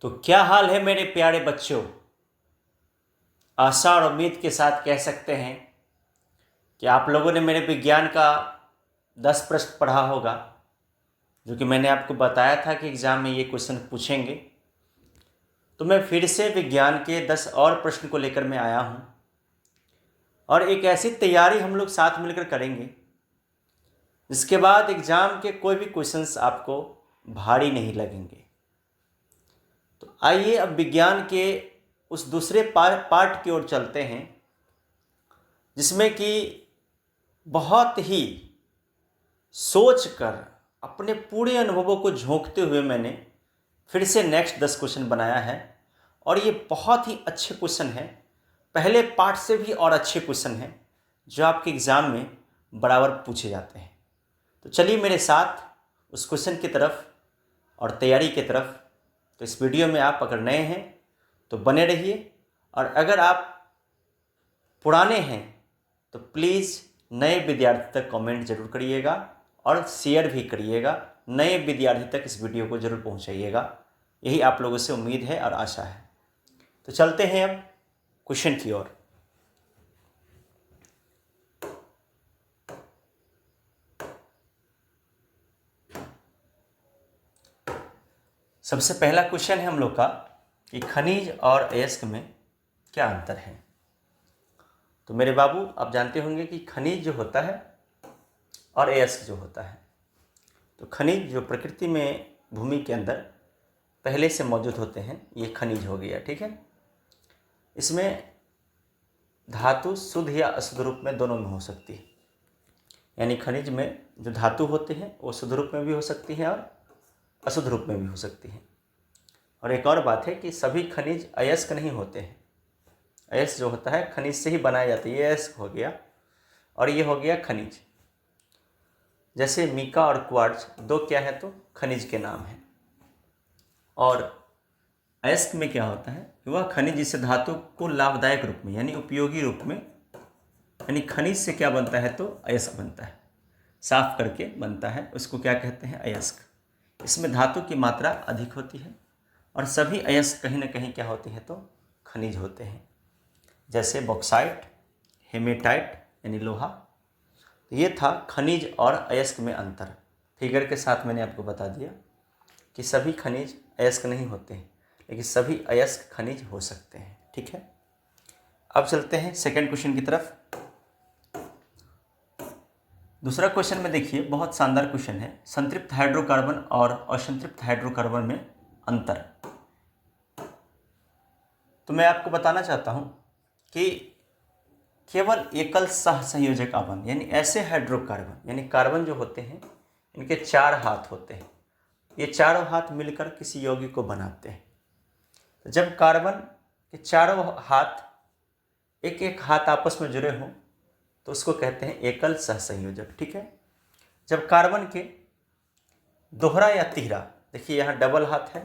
तो क्या हाल है मेरे प्यारे बच्चों। आशा और उम्मीद के साथ कह सकते हैं कि आप लोगों ने मेरे विज्ञान का 10 प्रश्न पढ़ा होगा, जो कि मैंने आपको बताया था कि एग्ज़ाम में ये क्वेश्चन पूछेंगे। तो मैं फिर से विज्ञान के 10 और प्रश्न को लेकर मैं आया हूँ, और एक ऐसी तैयारी हम लोग साथ मिलकर करेंगे जिसके बाद एग्ज़ाम के कोई भी क्वेश्चंस आपको भारी नहीं लगेंगे। तो आइए अब विज्ञान के उस दूसरे पार्ट की ओर चलते हैं, जिसमें कि बहुत ही सोचकर अपने पूरे अनुभवों को झोंकते हुए मैंने फिर से नेक्स्ट 10 क्वेश्चन बनाया है। और ये बहुत ही अच्छे क्वेश्चन हैं, पहले पार्ट से भी और अच्छे क्वेश्चन हैं जो आपके एग्ज़ाम में बराबर पूछे जाते हैं। तो चलिए मेरे साथ उस क्वेश्चन की तरफ और तैयारी की तरफ। तो इस वीडियो में आप अगर नए हैं तो बने रहिए, और अगर आप पुराने हैं तो प्लीज़ नए विद्यार्थी तक कमेंट जरूर करिएगा और शेयर भी करिएगा। नए विद्यार्थी तक इस वीडियो को जरूर पहुंचाइएगा, यही आप लोगों से उम्मीद है और आशा है। तो चलते हैं अब क्वेश्चन की ओर। सबसे पहला क्वेश्चन है हम लोग का कि खनिज और अयस्क में क्या अंतर है। तो मेरे बाबू, आप जानते होंगे कि खनिज जो होता है और अयस्क जो होता है, तो खनिज जो प्रकृति में भूमि के अंदर पहले से मौजूद होते हैं, ये खनिज हो गया, ठीक है। इसमें धातु शुद्ध या अशुद्ध रूप में दोनों में हो सकती है। यानी खनिज में जो धातु होते हैं वो शुद्ध रूप में भी हो सकती हैं और अशुद्ध रूप में भी हो सकती हैं। और एक और बात है कि सभी खनिज अयस्क नहीं होते हैं। अयस्क जो होता है खनिज से ही बनाया जाता है, ये अयस्क हो गया और ये हो गया खनिज। जैसे मीका और क्वार्ट्ज दो क्या है तो खनिज के नाम हैं। और अयस्क में क्या होता है कि वह खनिज जिससे धातु को लाभदायक रूप में यानी उपयोगी रूप में, यानी खनिज से क्या बनता है तो अयस्क बनता है, साफ करके बनता है, उसको क्या कहते हैं अयस्क। इसमें धातु की मात्रा अधिक होती है और सभी अयस्क कहीं ना कहीं क्या होते हैं तो खनिज होते हैं, जैसे बॉक्साइट, हेमेटाइट यानी लोहा। तो ये था खनिज और अयस्क में अंतर। फिगर के साथ मैंने आपको बता दिया कि सभी खनिज अयस्क नहीं होते हैं, लेकिन सभी अयस्क खनिज हो सकते हैं, ठीक है। अब चलते हैं सेकंड क्वेश्चन की तरफ। दूसरा क्वेश्चन में देखिए, बहुत शानदार क्वेश्चन है। संतृप्त हाइड्रोकार्बन और असंतृप्त हाइड्रोकार्बन में अंतर। तो मैं आपको बताना चाहता हूं कि केवल एकल सह संयोजक आवन यानी ऐसे हाइड्रोकार्बन, यानी कार्बन जो होते हैं इनके 4 हाथ होते हैं, ये चारों हाथ मिलकर किसी यौगिक को बनाते हैं। तो जब कार्बन के चारों हाथ एक एक हाथ आपस में जुड़े हों तो उसको कहते हैं एकल सहसंयोजक, ठीक है। जब कार्बन के दोहरा या तिहरा, देखिए यहाँ डबल हाथ है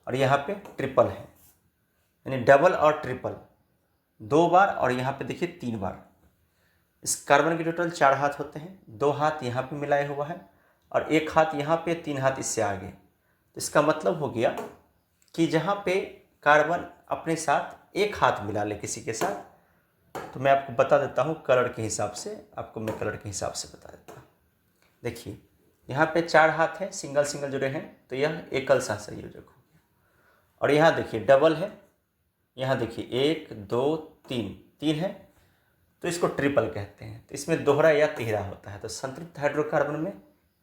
और यहाँ पे ट्रिपल है, यानी डबल और ट्रिपल 2 बार, और यहाँ पे देखिए 3 बार। इस कार्बन के टोटल 4 हाथ होते हैं, 2 हाथ यहाँ पे मिलाया हुआ है और 1 हाथ यहाँ पे, 3 हाथ इससे आगे। तो इसका मतलब हो गया कि जहाँ पे कार्बन अपने साथ 1 हाथ मिला ले किसी के साथ, तो मैं आपको बता देता हूँ कलर के हिसाब से, आपको मैं कलर के हिसाब से बता देता हूँ। देखिए यहाँ पे 4 हाथ हैं, सिंगल सिंगल जुड़े हैं, तो यह एकल सहसंयोजक हो गया। और यहाँ देखिए डबल है, यहाँ देखिए 1 2 3 है, तो इसको ट्रिपल कहते हैं। तो इसमें दोहरा या तिहरा होता है। तो संतृप्त हाइड्रोकार्बन में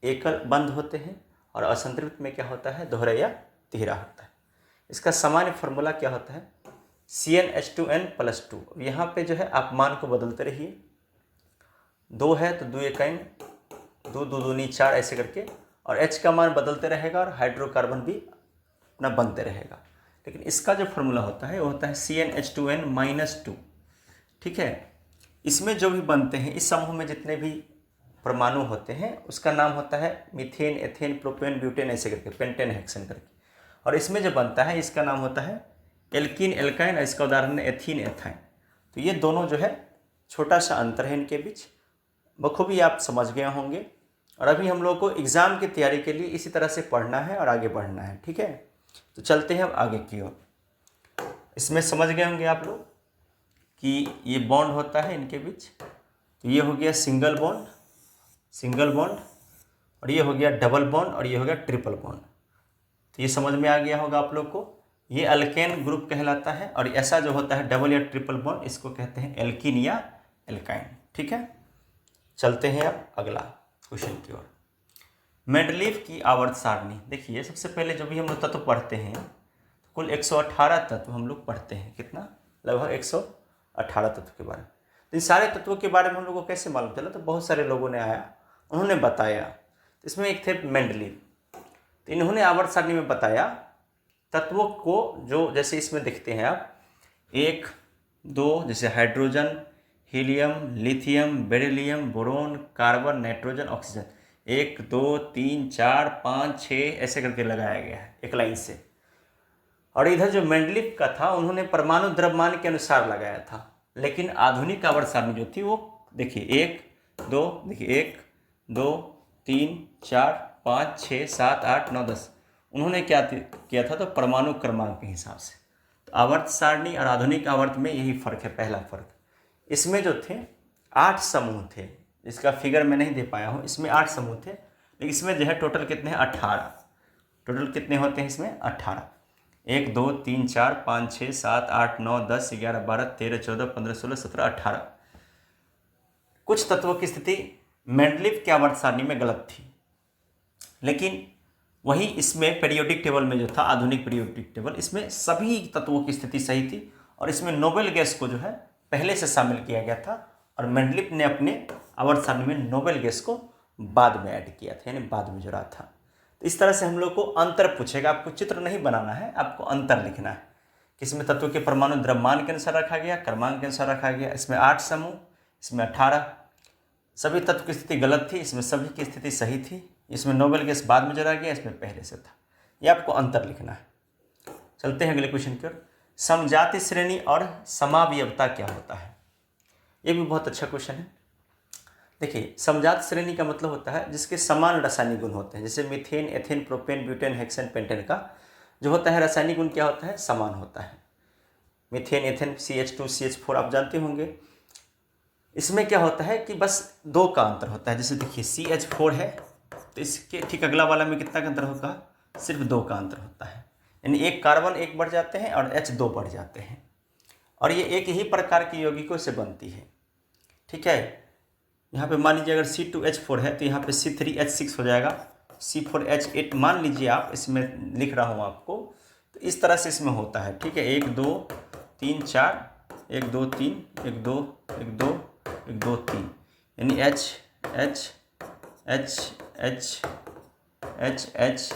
एकल बंद होते हैं और असंतृप्त में क्या होता है दोहरा या तिहरा होता है। इसका सामान्य फार्मूला क्या होता है CnH2n+2। यहाँ पे जो है आप मान को बदलते रहिए, 2 है तो 2 एकाइन 2 2 दूनी 4 ऐसे करके, और H का मान बदलते रहेगा और हाइड्रोकार्बन भी अपना बनते रहेगा। लेकिन इसका जो फार्मूला होता है वो होता है CnH2n-2, ठीक है। इसमें जो भी बनते हैं, इस समूह में जितने भी परमाणु होते हैं उसका नाम होता है मीथेन, एथेन, प्रोपेन, ब्यूटेन ऐसे करके, पेंटेन, हेक्सेन करके। और इसमें जो बनता है इसका नाम होता है एल्कीन, एल्काइन, इसका उदाहरण है एथीन, एथाइन। तो ये दोनों जो है छोटा सा अंतर है इनके बीच, बखूबी आप समझ गए होंगे। और अभी हम लोग को एग्ज़ाम की तैयारी के लिए इसी तरह से पढ़ना है और आगे बढ़ना है, ठीक है। तो चलते हैं अब आगे की ओर। इसमें समझ गए होंगे आप लोग कि ये बॉन्ड होता है इनके बीच। तो ये हो गया सिंगल बॉन्ड, और ये हो गया डबल बॉन्ड, और ये हो गया ट्रिपल बॉन्ड। तो ये समझ में आ गया होगा आप लोग को। ये अल्केन ग्रुप कहलाता है, और ऐसा जो होता है डबल या ट्रिपल बॉन्ड, इसको कहते हैं एल्कीन या एल्काइन। ठीक है, चलते हैं अब अगला क्वेश्चन की ओर। मेंडलीव की आवर्त सारणी। देखिए, सबसे पहले जो भी हम लोग तत्व पढ़ते हैं, कुल 118 तत्व हम लोग पढ़ते हैं। कितना? लगभग 118 तत्व के बारे में। तो इन सारे तत्वों के बारे में हम लोग को कैसे मालूम चला? तो बहुत सारे लोगों ने आया, उन्होंने बताया। तो इसमें एक थे मेंडलीव। तो इन्होंने आवर्त सारणी में बताया तत्वों को, जो जैसे इसमें देखते हैं आप, 1 2, जैसे hydrogen, helium, lithium, beryllium, boron, carbon, nitrogen, oxygen, 1 2 3 4 5 6 ऐसे करके लगाया गया है एक लाइन से। और इधर जो मेंडलीव का था, उन्होंने परमाणु द्रव्यमान के अनुसार लगाया था। लेकिन आधुनिक आवर्त सारणी जो थी वो देखिए 1 2, देखिए 1 2 3 4 5 6 7 8 9 10, उन्होंने क्या किया था? तो परमाणु क्रमांक के हिसाब से। तो आवर्त सारणी और आधुनिक आवर्त में यही फर्क है, पहला फर्क। इसमें जो थे 8 समूह थे, इसका फिगर मैं नहीं दे पाया हूँ। इसमें 8 समूह थे, लेकिन इसमें जो है टोटल कितने हैं? 18। टोटल कितने होते हैं इसमें? 18। 1 2 3 4 5 6 7 8 9 10 11 12 13 14 15 16 17 18। कुछ तत्वों की स्थिति मेंडलीव के आवर्त सारणी में गलत थी, लेकिन वही इसमें पीरियोडिक टेबल में जो था, आधुनिक पीरियोडिक टेबल, इसमें सभी तत्वों की स्थिति सही थी। और इसमें नोबेल गैस को जो है पहले से शामिल किया गया था, और मेंडलीव ने अपने आवर्त सारणी में नोबेल गैस को बाद में ऐड किया था, यानी बाद में जुड़ा था। तो इस तरह से हम लोग को अंतर पूछेगा। आपको चित्र नहीं बनाना है, आपको अंतर लिखना है। किसमें तत्वों के परमाणु द्रव्यमान के अनुसार रखा गया, क्रमांक के अनुसार रखा गया। इसमें 8 समूह, इसमें 18। सभी तत्व की स्थिति गलत थी, इसमें सभी की स्थिति सही थी। इसमें नोबेल गैस बाद में जोड़ा गया, इसमें पहले से था। ये आपको अंतर लिखना है। चलते हैं अगले क्वेश्चन की ओर। समजाति श्रेणी और समावयवता क्या होता है? ये भी बहुत अच्छा क्वेश्चन है। देखिए, समजात श्रेणी का मतलब होता है जिसके समान रासायनिक गुण होते हैं। जैसे methane, ethane, propane, butane, hexane, pentane का जो होता है रासायनिक गुण क्या होता है? समान होता है। मीथेन, एथेन, CH2 CH4 आप जानते होंगे। इसमें क्या होता है कि बस 2 का अंतर होता है। जैसे देखिए CH4 है, तो इसके ठीक अगला वाला में कितना का अंतर होगा? सिर्फ 2 का अंतर होता है। यानी एक कार्बन 1 बढ़ जाते हैं और H2 बढ़ जाते हैं, और ये एक ही प्रकार की यौगिकों से बनती है। ठीक है, यहाँ पे मान लीजिए अगर C2H4 है तो यहाँ पे C3H6 हो जाएगा, C4H8 मान लीजिए आप, इसमें लिख रहा हूँ आपको। तो इस तरह से इसमें होता है। ठीक है, 1 2 3 4, 1 2 3 1 2 1 2 1 2 3, यानी H H H H H H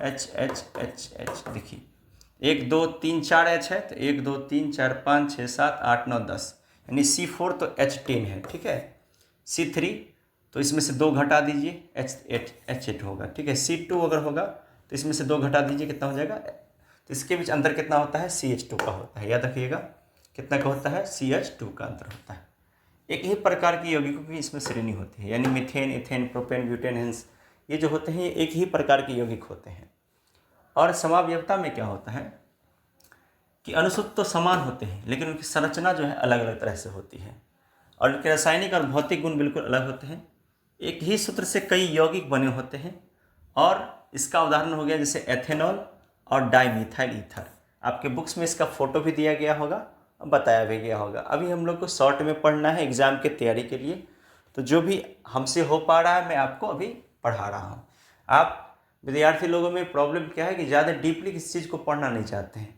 H H H H। देखिए 1 2 3 4 H है, तो 1 2 3 4 5 6 7 8 9 10, यानी C4 तो H10 है। ठीक है, C3 तो इसमें से 2 घटा दीजिए, H8 होगा। ठीक है, C2 अगर होगा तो इसमें से 2 घटा दीजिए, कितना हो जाएगा? तो इसके बीच अंतर कितना होता है? CH2 का होता है। याद रखिएगा, कितना का होता है? CH2 का अंतर होता है। एक ही प्रकार की यौगिकों की इसमें श्रेणी होती है, यानी methane, ethane, propane, butane, hence, ये जो होते हैं ये एक ही प्रकार के यौगिक होते हैं। और समावयवता में क्या होता है कि अनुसूत्र तो समान होते हैं, लेकिन उनकी संरचना जो है अलग अलग तरह से होती है, और इनके रासायनिक और भौतिक गुण बिल्कुल अलग होते हैं। एक ही सूत्र से कई यौगिक बने होते हैं, और इसका उदाहरण हो गया जैसे एथेनॉल और डाइमिथाइल ईथर। आपके बुक्स में इसका फोटो भी दिया गया होगा, बताया भी गया होगा। अभी हम लोग को शॉर्ट में पढ़ना है एग्ज़ाम के तैयारी के लिए, तो जो भी हमसे हो पा रहा है मैं आपको अभी पढ़ा रहा हूँ। आप विद्यार्थी लोगों में प्रॉब्लम क्या है कि ज़्यादा डीपली किसी चीज़ को पढ़ना नहीं चाहते हैं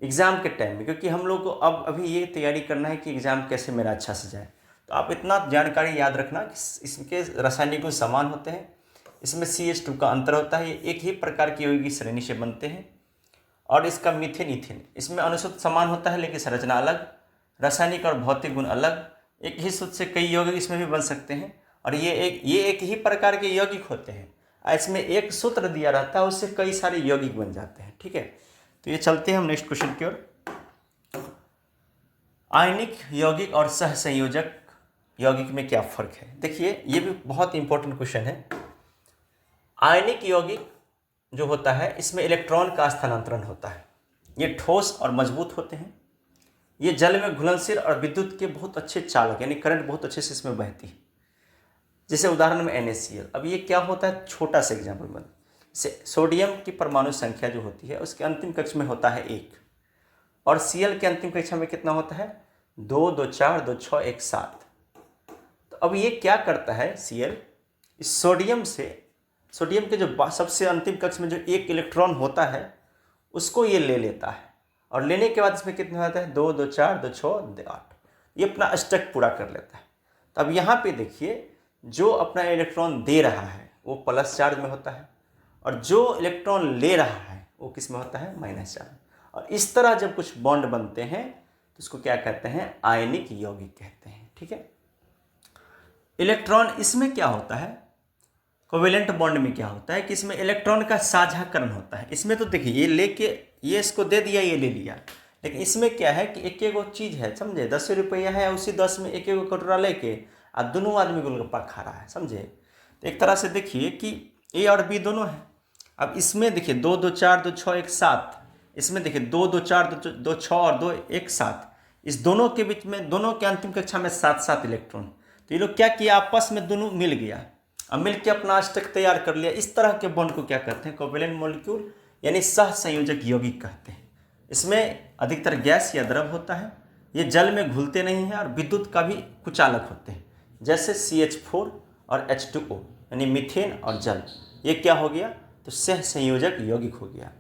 एग्ज़ाम के टाइम में, क्योंकि हम लोग को अब अभी ये तैयारी करना है कि एग्ज़ाम कैसे मेरा अच्छा से जाए। तो आप इतना जानकारी याद रखना कि इसके रासायनिक गुण समान होते हैं, इसमें CH2 का अंतर होता है, ये एक ही प्रकार की यौगिक श्रेणी से बनते हैं। और इसका मीथेन, इथेन, इसमें अनुसूत्र समान होता है लेकिन संरचना अलग, रासायनिक और भौतिक गुण अलग। एक ही सूत्र से कई यौगिक इसमें भी बन सकते हैं, और ये एक ही प्रकार के यौगिक होते हैं। इसमें एक सूत्र दिया रहता है, उससे कई सारे यौगिक बन जाते हैं। ठीक है, तो ये चलते हैं हम नेक्स्ट क्वेश्चन की ओर। आयनिक यौगिक और सहसंयोजक यौगिक में क्या फ़र्क है? देखिए, ये भी बहुत इंपॉर्टेंट क्वेश्चन है। आयनिक यौगिक जो होता है इसमें इलेक्ट्रॉन का स्थानांतरण होता है। ये ठोस और मजबूत होते हैं। ये जल में घुलनशील और विद्युत के बहुत अच्छे चालक, यानी करंट बहुत अच्छे से इसमें बहती है। जैसे उदाहरण में NaCl। अब ये क्या होता है, छोटा सा एग्जाम्पल बन, जैसे सोडियम की परमाणु संख्या जो होती है उसके अंतिम कक्ष में होता है 1, और Cl के अंतिम कक्षा में कितना होता है 2, 2, 4, 2, 6, 1, 7। तो अब ये क्या करता है Cl, इस सोडियम के जो सबसे अंतिम कक्ष में जो एक इलेक्ट्रॉन होता है उसको ये ले लेता है, और लेने के बाद इसमें कितना होता है 2, 2, 4, 2, 6, 8। ये अपना अष्टक पूरा कर लेता है। तो अब यहाँ पे देखिए, जो अपना इलेक्ट्रॉन दे रहा है वो प्लस चार्ज में होता है, और जो इलेक्ट्रॉन ले रहा है वो किस में होता है माइनस चार्ज। और इस तरह जब कुछ बॉन्ड बनते हैं तो उसको क्या कहते हैं, आयनिक यौगिक कहते हैं। ठीक है। इलेक्ट्रॉन इसमें क्या होता है, कोवेलेंट बॉन्ड में क्या होता है कि इसमें इलेक्ट्रॉन का साझाकरण होता है। इसमें तो देखिए ये लेके ये इसको दे दिया, ये ले लिया, लेकिन इसमें क्या है कि एक एक चीज़ है, समझे, 10 रुपया है, उसी 10 में एक एक कटोरा लेके और दोनों आदमी गोलगप्पा खा रहा है, समझे। तो एक तरह से देखिए कि A और B दोनों है। अब इसमें देखिए 2, 2, 4, 2, 6, 1, 7। इसमें देखिए 2, 2, 4, 2, 6 और 2, 1, 7। इस दोनों के बीच में, दोनों के अंतिम कक्षा में 7 इलेक्ट्रॉन। तो ये लोग क्या किया, आपस में दोनों मिल गया, अब मिल के अपना अष्टक तैयार कर लिया। इस तरह के बॉन्ड को क्या कहते हैं, कोवेलेंट मॉलिक्यूल, यानी सहसंयोजक यौगिक कहते हैं। इसमें अधिकतर गैस या द्रव होता है, ये जल में घुलते नहीं हैं और विद्युत का भी कुचालक होते हैं, जैसे CH4 और H2O, यानी मीथेन और जल। ये क्या हो गया, तो सहसंयोजक यौगिक हो गया।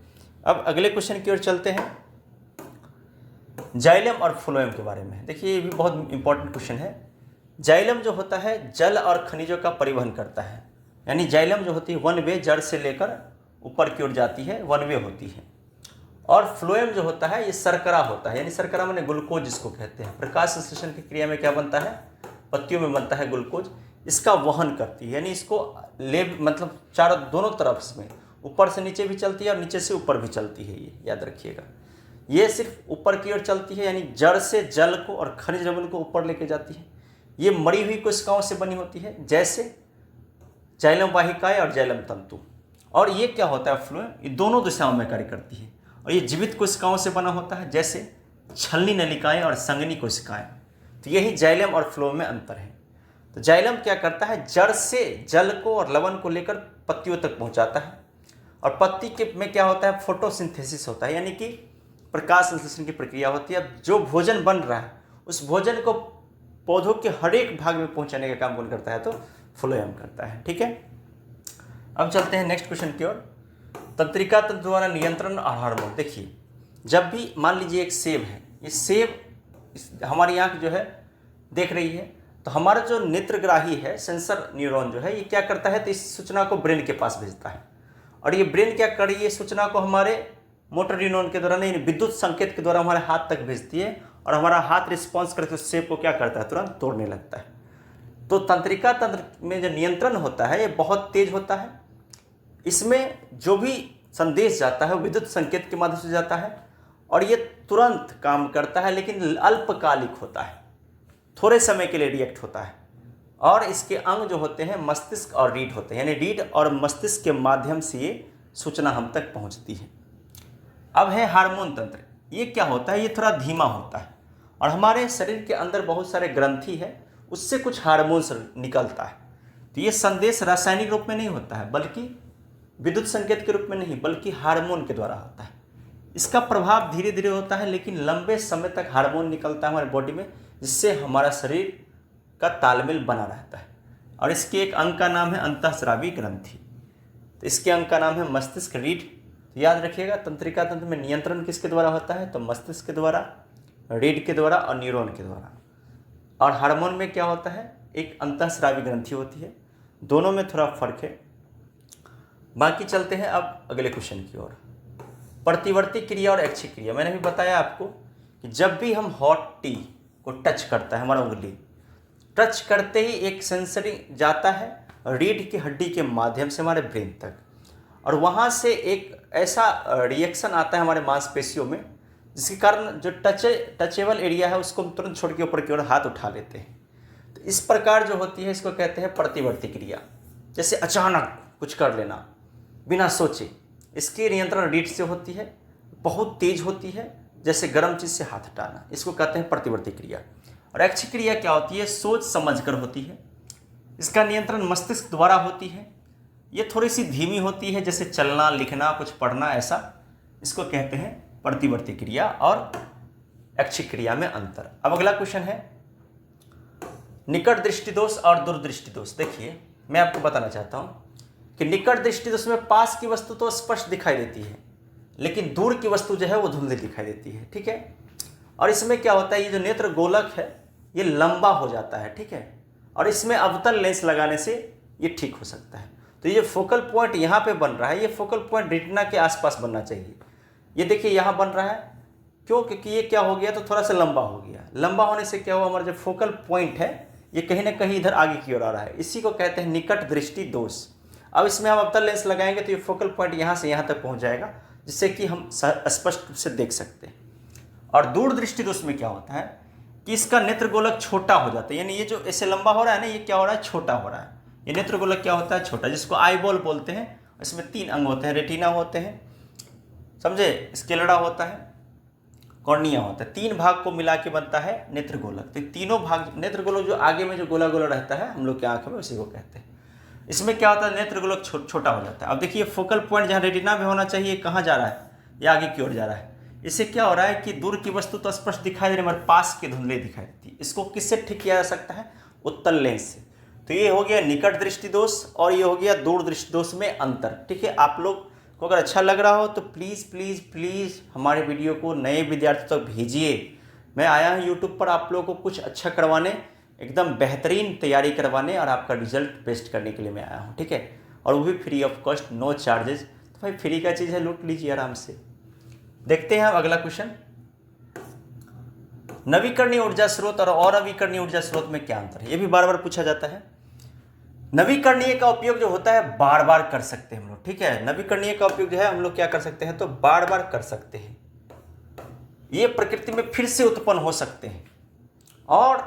अब अगले क्वेश्चन की ओर चलते हैं, जाइलम और फ्लोएम के बारे में। देखिए ये भी बहुत इंपॉर्टेंट क्वेश्चन है। जाइलम जो होता है जल और खनिजों का परिवहन करता है, यानी जाइलम जो होती है वन वे, जड़ से लेकर ऊपर की ओर जाती है, वन वे होती है। और फ्लोएम जो होता है ये शर्करा होता है, यानी शर्करा माने ग्लूकोज जिसको कहते हैं। प्रकाश संश्लेषण की क्रिया में क्या बनता है, पत्तियों में बनता है ग्लूकोज, इसका वहन करती है, यानी इसको मतलब चारों दोनों तरफ में, ऊपर से नीचे भी चलती है और नीचे से ऊपर भी चलती है। ये याद रखिएगा, ये सिर्फ ऊपर की ओर चलती है, यानी जड़ से जल को और खनिज लवण को ऊपर लेके जाती है। ये मरी हुई कोशिकाओं से बनी होती है, जैसे जाइलम वाहिकाएं और जाइलम तंतु। और ये क्या होता है, फ्लोएम, ये दोनों दिशाओं में कार्य करती है। और ये जीवित कोशिकाओं से बना होता है, जैसे छलनी नलिकाएं और संघनी कोशिकाएं। तो यही जाइलम और फ्लोएम में अंतर है। तो जाइलम क्या करता है, जड़ से जल को और लवण को लेकर पत्तियों तक पहुंचाता है, और पत्ती के में क्या होता है, फोटोसिंथेसिस होता है, यानी कि प्रकाश संश्लेषण की प्रक्रिया होती है। अब जो भोजन बन रहा है उस भोजन को पौधों के हर एक भाग में पहुंचाने का काम कौन करता है, तो फ्लोएम करता है। ठीक है। अब चलते हैं नेक्स्ट क्वेश्चन की ओर, तंत्रिका तंत्र द्वारा नियंत्रण और हार्मोन। देखिए जब भी मान लीजिए एक सेब है, ये सेब हमारी आंख जो है देख रही है, तो हमारा जो नेत्रग्राही है, सेंसर न्यूरॉन जो है, ये क्या करता है, तो इस सूचना को ब्रेन के पास भेजता है, और ये ब्रेन क्या कर रही है, सूचना को हमारे मोटर न्यूरॉन के द्वारा नहीं, विद्युत संकेत के द्वारा हमारे हाथ तक भेजती है, और हमारा हाथ रिस्पॉन्स करके उस सेब को क्या करता है, तुरंत तोड़ने लगता है। तो तंत्रिका तंत्र में जो नियंत्रण होता है ये बहुत तेज होता है। इसमें जो भी संदेश जाता है वो विद्युत संकेत के माध्यम से जाता है, और ये तुरंत काम करता है, लेकिन अल्पकालिक होता है, थोड़े समय के लिए रिएक्ट होता है। और इसके अंग जो होते हैं मस्तिष्क और रीढ़ होते हैं, यानी रीढ़ और मस्तिष्क के माध्यम से ये सूचना हम तक पहुंचती है। अब है हार्मोन तंत्र। ये क्या होता है, ये थोड़ा धीमा होता है, और हमारे शरीर के अंदर बहुत सारे ग्रंथि है, उससे कुछ हार्मोन्स निकलता है। तो ये संदेश रासायनिक रूप में नहीं होता है, बल्कि विद्युत संकेत के रूप में नहीं, बल्कि हार्मोन के द्वारा होता है। इसका प्रभाव धीरे धीरे होता है, लेकिन लंबे समय तक हार्मोन निकलता है हमारे बॉडी में, जिससे हमारा शरीर का तालमेल बना रहता है। और इसके एक अंग का नाम है अंतःस्रावी ग्रंथि। तो इसके अंग का नाम है मस्तिष्क, रीढ़। तो याद रखिएगा, तंत्रिका तंत्र में नियंत्रण किसके द्वारा होता है, तो मस्तिष्क के द्वारा, रीढ़ के द्वारा और न्यूरॉन के द्वारा। और हार्मोन में क्या होता है, एक अंतःस्रावी ग्रंथि होती है। दोनों में थोड़ा फर्क है। बाकी चलते हैं अब अगले क्वेश्चन की ओर, प्रतिवर्ती क्रिया और ऐच्छिक क्रिया। मैंने भी बताया आपको कि जब भी हम हॉट टी को टच करता है, हमारा उंगली टच करते ही एक सेंसरी जाता है रीढ़ की हड्डी के माध्यम से हमारे ब्रेन तक, और वहाँ से एक ऐसा रिएक्शन आता है हमारे मांसपेशियों में, जिसके कारण जो टचेबल एरिया है उसको हम तुरंत छोड़ के ऊपर की ओर हाथ उठा लेते हैं। तो इस प्रकार जो होती है इसको कहते हैं प्रतिवर्ती क्रिया। जैसे अचानक कुछ कर लेना बिना सोचे, इसकी नियंत्रण रीढ़ से होती है, बहुत तेज होती है, जैसे गर्म चीज़ से हाथ हटाना, इसको कहते हैं प्रतिवर्ती क्रिया। और ऐच्छिक क्रिया क्या होती है? सोच समझ कर होती है। इसका नियंत्रण मस्तिष्क द्वारा होती है। ये थोड़ी सी धीमी होती है, जैसे चलना, लिखना, कुछ पढ़ना, ऐसा। इसको कहते हैं प्रतिवर्ती क्रिया और ऐच्छिक क्रिया में अंतर। अब अगला क्वेश्चन है निकट दृष्टि दोष और दूरदृष्टि दोष। देखिए, मैं आपको बताना चाहता हूँ कि निकट दृष्टि दोष में पास की वस्तु तो स्पष्ट दिखाई देती है, लेकिन दूर की वस्तु जो है वो धुंधली दिखाई देती है, ठीक है। और इसमें क्या होता है, ये जो नेत्र गोलक है ये लंबा हो जाता है, ठीक है, और इसमें अवतल लेंस लगाने से ये ठीक हो सकता है। तो ये फोकल पॉइंट यहाँ पे बन रहा है, ये फोकल पॉइंट रेटिना के आसपास बनना चाहिए। ये देखिए यहाँ बन रहा है, क्यों? क्योंकि ये क्या हो गया, तो थोड़ा सा लंबा हो गया। लंबा होने से क्या हुआ, हमारा जो फोकल पॉइंट है ये कहीं ना कहीं इधर आगे की ओर आ रहा है। इसी को कहते हैं निकट दृष्टि दोष। अब इसमें हम अवतल लेंस लगाएंगे तो ये फोकल पॉइंट यहाँ से यहाँ तक पहुँच जाएगा, जिससे कि हम स्पष्ट रूप से देख सकते हैं। और दूर दृष्टि दोष में क्या होता है कि इसका नेत्र गोलक छोटा हो जाता है, यानी ये जो ऐसे लंबा हो रहा है ना, ये क्या हो रहा है, छोटा हो रहा है। ये नेत्र गोलक क्या होता है, छोटा, जिसको आई बॉल बोलते हैं। इसमें 3 अंग होते हैं, रेटिना होते हैं, समझे, स्क्लेरा होता है, कॉर्निया होता है। 3 भाग को मिला के बनता है नेत्र गोलक। तो तीनों भाग नेत्र गोलक जो आगे में जो गोला गोला रहता है हम लोग की आंख में, उसी को कहते हैं। इसमें क्या होता है, नेत्र गोलक छोटा हो जाता है। अब देखिए फोकल पॉइंट जहाँ रेटिना में होना चाहिए कहाँ जा रहा है, ये आगे की ओर जा रहा है। इससे क्या हो रहा है कि दूर की वस्तु तो स्पष्ट दिखाई दे रही है, मगर पास की धुंधली दिखाई देती है। इसको किससे ठीक किया जा सकता है, उत्तल लेंस से। तो ये हो गया निकट दृष्टि दोष और ये हो गया दूर दृष्टि दोष में अंतर, ठीक है। आप लोग को अगर अच्छा लग रहा हो तो प्लीज़ प्लीज़ प्लीज़ हमारे वीडियो को नए विद्यार्थियों तक भेजिए। मैं आया हूँ यूट्यूब पर आप लोगों को कुछ अच्छा करवाने, एकदम बेहतरीन तैयारी करवाने और आपका रिजल्ट बेस्ट करने के लिए मैं आया हूँ, ठीक है। और वो भी free of cost, no charges. तो भाई फ्री का चीज़ है, लूट लीजिए आराम से। देखते हैं अब अगला क्वेश्चन, नवीकरणीय ऊर्जा स्रोत और अनवीकरणीय ऊर्जा स्रोत में क्या अंतर है। ये भी बार बार पूछा जाता है। नवीकरणीय का उपयोग जो होता है बार बार कर सकते हैं हम लोग, ठीक है। नवीकरणीय का उपयोग जो है हम लोग क्या कर सकते हैं, तो बार बार कर सकते हैं। ये प्रकृति में फिर से उत्पन्न हो सकते हैं और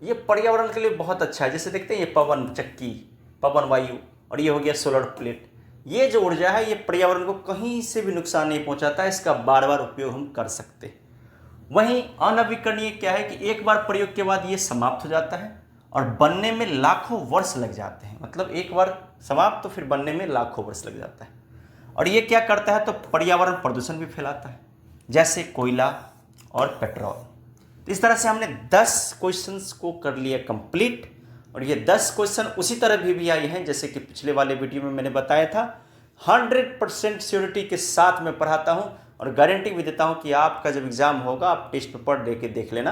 ये पर्यावरण के लिए बहुत अच्छा है। जैसे देखते हैं ये पवन चक्की, पवन वायु, और ये हो गया सोलर प्लेट। ये जो ऊर्जा है ये पर्यावरण को कहीं से भी नुकसान नहीं पहुंचाता है, इसका बार बार उपयोग हम कर सकते हैं। वहीं अनवीकरणीय क्या है कि एक बार प्रयोग के बाद ये समाप्त हो जाता है और बनने में लाखों वर्ष लग जाते हैं। मतलब एक बार समाप्त तो फिर बनने में लाखों वर्ष लग जाता है। और ये क्या करता है, तो पर्यावरण प्रदूषण भी फैलाता है, जैसे कोयला और पेट्रोल। तो इस तरह से हमने 10 क्वेश्चंस को कर लिया कंप्लीट। और ये 10 क्वेश्चन उसी तरह भी आए हैं जैसे कि पिछले वाले वीडियो में मैंने बताया था। 100% श्योरिटी के साथ मैं पढ़ाता हूँ और गारंटी भी देता हूँ कि आपका जब एग्जाम होगा आप टेस्ट पेपर दे के देख लेना,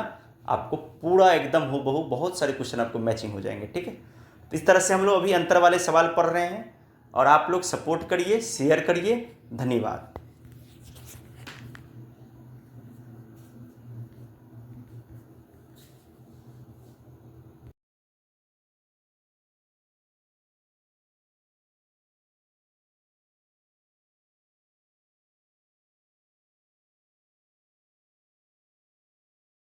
आपको पूरा एकदम हूबहू बहुत सारे क्वेश्चन आपको मैचिंग हो जाएंगे, ठीक है। तो इस तरह से हम लोग अभी अंतर वाले सवाल पढ़ रहे हैं और आप लोग सपोर्ट करिए, शेयर करिए। धन्यवाद।